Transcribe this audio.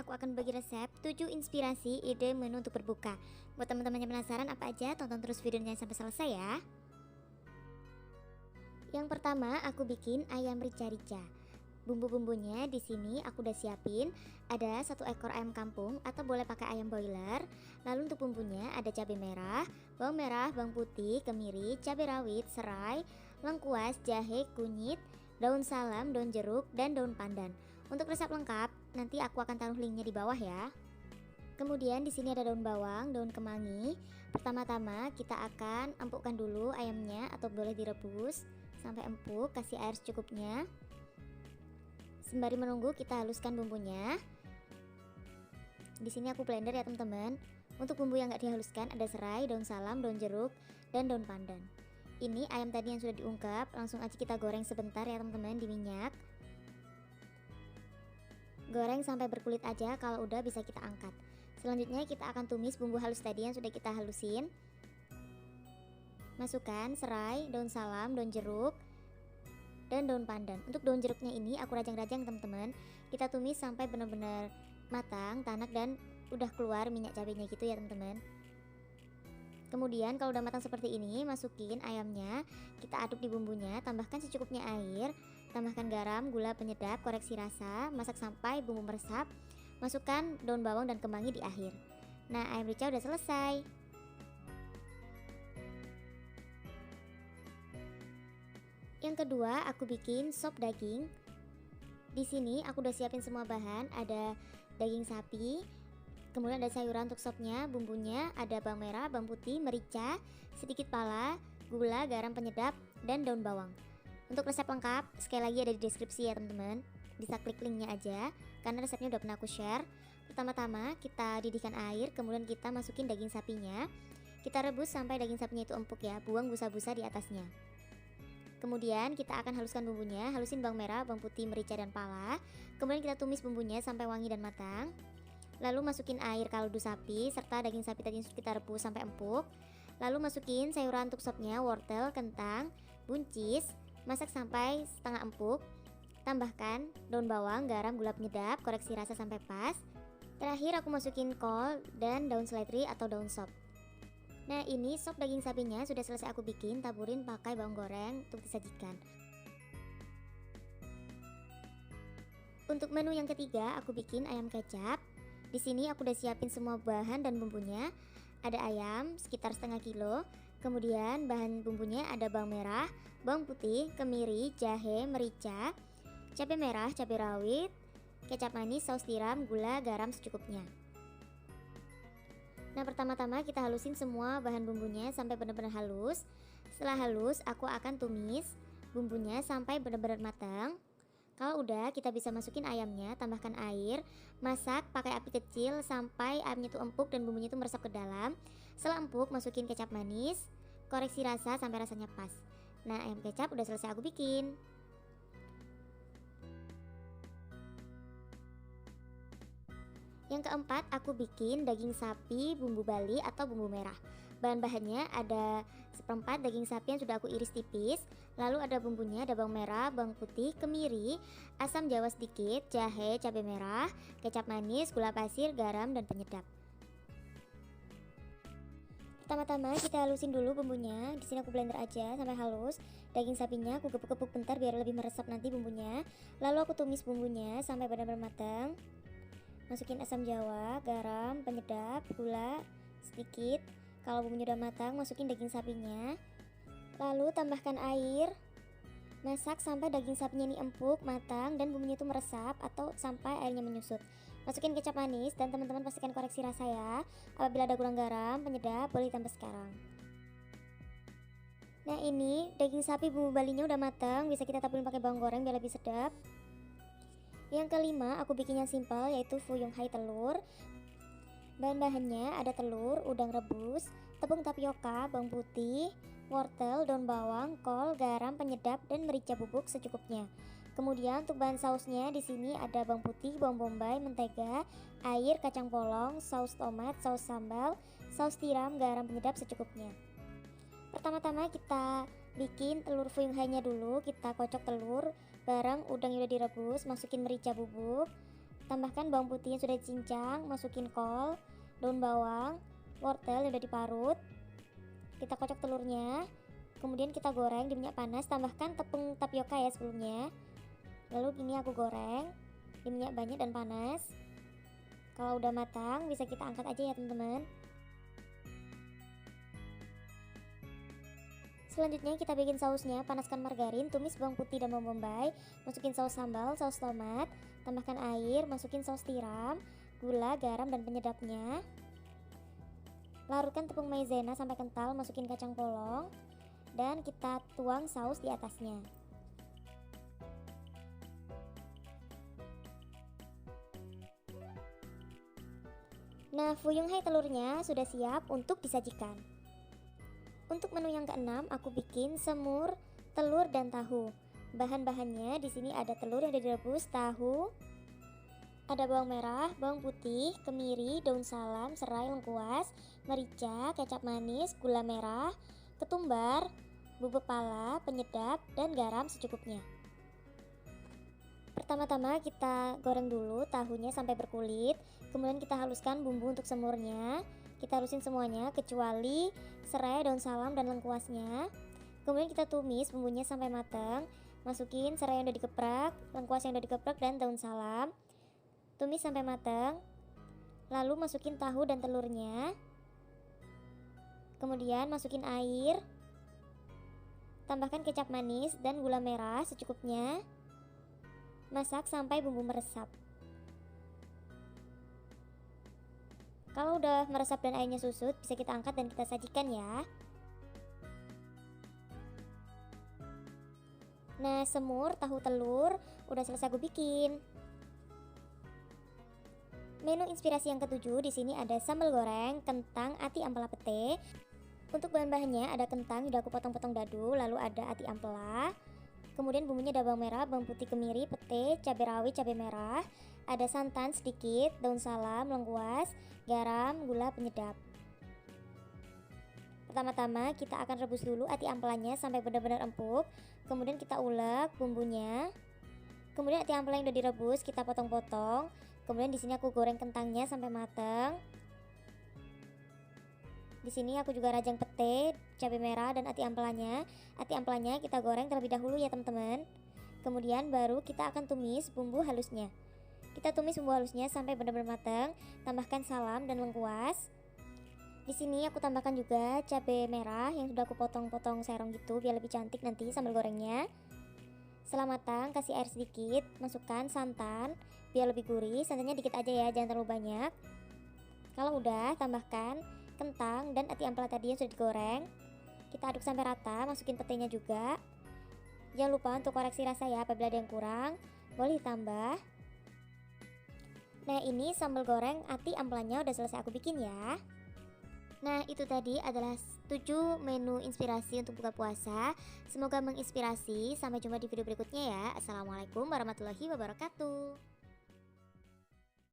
aku akan bagi resep 7 inspirasi ide menu untuk berbuka. Buat teman-teman yang penasaran apa aja, tonton terus videonya sampai selesai ya. Yang pertama, aku bikin ayam rica-rica. Bumbu-bumbunya di sini aku udah siapin. Ada 1 ekor ayam kampung atau boleh pakai ayam boiler. Lalu untuk bumbunya ada cabai merah, bawang putih, kemiri, cabai rawit, serai, lengkuas, jahe, kunyit, daun salam, daun jeruk, dan daun pandan. Untuk resep lengkap nanti aku akan taruh linknya di bawah ya. Kemudian di sini ada daun bawang, daun kemangi. Pertama-tama kita akan empukkan dulu ayamnya atau boleh direbus sampai empuk, kasih air secukupnya. Sembari menunggu kita haluskan bumbunya. Di sini aku blender ya teman-teman. Untuk bumbu yang nggak dihaluskan ada serai, daun salam, daun jeruk, dan daun pandan. Ini ayam tadi yang sudah diungkep, langsung aja kita goreng sebentar ya teman-teman di minyak. Goreng sampai berkulit aja, kalau udah bisa kita angkat. Selanjutnya kita akan tumis bumbu halus tadi yang sudah kita halusin. Masukkan serai, daun salam, daun jeruk, dan daun pandan. Untuk daun jeruknya ini aku rajang-rajang teman-teman. Kita tumis sampai benar-benar matang, tanak, dan udah keluar minyak cabenya gitu ya teman-teman. Kemudian kalau udah matang seperti ini, masukin ayamnya, kita aduk di bumbunya, tambahkan secukupnya air, tambahkan garam, gula penyedap, koreksi rasa, masak sampai bumbu meresap. Masukkan daun bawang dan kemangi di akhir. Nah, ayam rica udah selesai. Yang kedua, aku bikin sop daging. Di sini aku udah siapin semua bahan, ada daging sapi, kemudian ada sayuran untuk sopnya, bumbunya ada bawang merah, bawang putih, merica, sedikit pala, gula, garam penyedap, dan daun bawang. Untuk resep lengkap sekali lagi ada di deskripsi ya teman-teman. Bisa klik linknya aja karena resepnya udah pernah aku share. Pertama-tama kita didihkan air, kemudian kita masukin daging sapinya. Kita rebus sampai daging sapinya itu empuk ya, buang busa-busa di atasnya. Kemudian kita akan haluskan bumbunya, halusin bawang merah, bawang putih, merica, dan pala. Kemudian kita tumis bumbunya sampai wangi dan matang. Lalu masukin air kaldu sapi serta daging sapi tadi yang sudah kita rebus sampai empuk. Lalu masukin sayuran untuk sopnya, wortel, kentang, buncis, masak sampai setengah empuk. Tambahkan daun bawang, garam, gula penyedap, koreksi rasa sampai pas. Terakhir aku masukin kol dan daun seledri atau daun sop. Nah, ini sop daging sapinya sudah selesai aku bikin, taburin pakai bawang goreng untuk disajikan. Untuk menu yang ketiga, aku bikin ayam kecap. Di sini aku udah siapin semua bahan dan bumbunya. Ada ayam sekitar setengah kilo. Kemudian bahan bumbunya ada bawang merah, bawang putih, kemiri, jahe, merica, cabai merah, cabai rawit, kecap manis, saus tiram, gula, garam secukupnya. Nah, pertama-tama kita halusin semua bahan bumbunya sampai benar-benar halus. Setelah halus, aku akan tumis bumbunya sampai benar-benar matang. Kalau udah, kita bisa masukin ayamnya, tambahkan air, masak pakai api kecil sampai ayamnya itu empuk dan bumbunya itu meresap ke dalam. Setelah empuk, masukin kecap manis, koreksi rasa sampai rasanya pas. Nah, ayam kecap udah selesai aku bikin. Yang keempat, aku bikin daging sapi bumbu Bali atau bumbu merah. Bahan-bahannya ada seperempat daging sapi yang sudah aku iris tipis. Lalu ada bumbunya, ada bawang merah, bawang putih, kemiri, asam jawa sedikit, jahe, cabai merah, kecap manis, gula pasir, garam, dan penyedap. Pertama-tama kita halusin dulu bumbunya. Di sini aku blender aja sampai halus. Daging sapinya aku gepuk-gepuk bentar biar lebih meresap nanti bumbunya. Lalu aku tumis bumbunya sampai benar-benar matang. Masukin asam jawa, garam, penyedap, gula sedikit. Kalau bumbunya udah matang, masukin daging sapinya. Lalu tambahkan air. Masak sampai daging sapinya ini empuk, matang, dan bumbunya itu meresap atau sampai airnya menyusut. Masukin kecap manis dan teman-teman pastikan koreksi rasa ya. Apabila ada kurang garam, penyedap boleh ditambah sekarang. Nah, ini daging sapi bumbu balinya udah matang, bisa kita taburin pakai bawang goreng biar lebih sedap. Yang kelima, aku bikin yang simpel yaitu fuyung hai telur. Bahan-bahannya ada telur, udang rebus, tepung tapioka, bawang putih, wortel, daun bawang, kol, garam, penyedap, dan merica bubuk secukupnya. Kemudian untuk bahan sausnya di sini ada bawang putih, bawang bombay, mentega, air, kacang polong, saus tomat, saus sambal, saus tiram, garam penyedap secukupnya. Pertama-tama kita bikin telur fuyung hai-nya dulu. Kita kocok telur bareng udang yang udah direbus, masukin merica bubuk, Tambahkan bawang putih yang sudah dicincang, masukin kol, daun bawang, wortel yang sudah diparut. Kita kocok telurnya, kemudian kita goreng di minyak panas. Tambahkan tepung tapioka ya sebelumnya. Lalu gini aku goreng di minyak banyak dan panas. Kalau udah matang bisa kita angkat aja ya teman-teman. Selanjutnya kita bikin sausnya. Panaskan margarin, tumis bawang putih dan bawang bombay, masukin saus sambal, saus tomat, tambahkan air, masukin saus tiram, gula, garam, dan penyedapnya. Larutkan tepung maizena sampai kental, masukin kacang polong, dan kita tuang saus di atasnya. Nah, fuyung hai telurnya sudah siap untuk disajikan. Untuk menu yang keenam, aku bikin semur, telur, dan tahu. Bahan-bahannya di sini ada telur yang sudah direbus, tahu, ada bawang merah, bawang putih, kemiri, daun salam, serai, lengkuas, merica, kecap manis, gula merah, ketumbar, bubuk pala, penyedap, dan garam secukupnya. Pertama-tama kita goreng dulu tahunya sampai berkulit, kemudian kita haluskan bumbu untuk semurnya. Kita halusin semuanya kecuali serai, daun salam, dan lengkuasnya. Kemudian kita tumis bumbunya sampai matang. Masukin serai yang udah dikeprek, lengkuas yang udah dikeprek, dan daun salam. Tumis sampai matang. Lalu masukin tahu dan telurnya. Kemudian masukin air. Tambahkan kecap manis dan gula merah secukupnya. Masak sampai bumbu meresap. Kalau udah meresap dan airnya susut, bisa kita angkat dan kita sajikan ya. Nah, semur tahu telur udah selesai aku bikin. Menu inspirasi yang ketujuh, di sini ada sambal goreng, kentang, ati ampela pete. Untuk bahan-bahannya ada kentang udah aku potong-potong dadu, lalu ada ati ampela. Kemudian bumbunya ada bawang merah, bawang putih kemiri, pete, cabai rawit, cabai merah, ada santan sedikit, daun salam, lengkuas, garam, gula, penyedap. Pertama-tama kita akan rebus dulu ati ampelanya sampai benar-benar empuk. Kemudian kita ulek bumbunya. Kemudian ati ampela yang udah direbus kita potong-potong. Kemudian di sini aku goreng kentangnya sampai matang. Di sini aku juga rajang pete, cabai merah, dan ati ampelanya. Ati ampelanya kita goreng terlebih dahulu ya teman-teman. Kemudian baru kita akan tumis bumbu halusnya. Kita tumis bumbu halusnya sampai benar-benar matang. Tambahkan salam dan lengkuas. Di sini aku tambahkan juga cabai merah yang sudah aku potong-potong serong gitu biar lebih cantik nanti sambal gorengnya. Setelah matang kasih air sedikit, masukkan santan biar lebih gurih. Santannya dikit aja ya, jangan terlalu banyak. Kalau udah, tambahkan kentang dan ati ampela tadi yang sudah digoreng. Kita aduk sampai rata, masukin petenya juga. Jangan lupa untuk koreksi rasa ya, apabila ada yang kurang boleh ditambah. Nah, ini sambal goreng ati ampelanya udah selesai aku bikin ya. Nah, itu tadi adalah 7 menu inspirasi untuk buka puasa. Semoga menginspirasi. Sampai jumpa di video berikutnya ya. Assalamualaikum warahmatullahi wabarakatuh.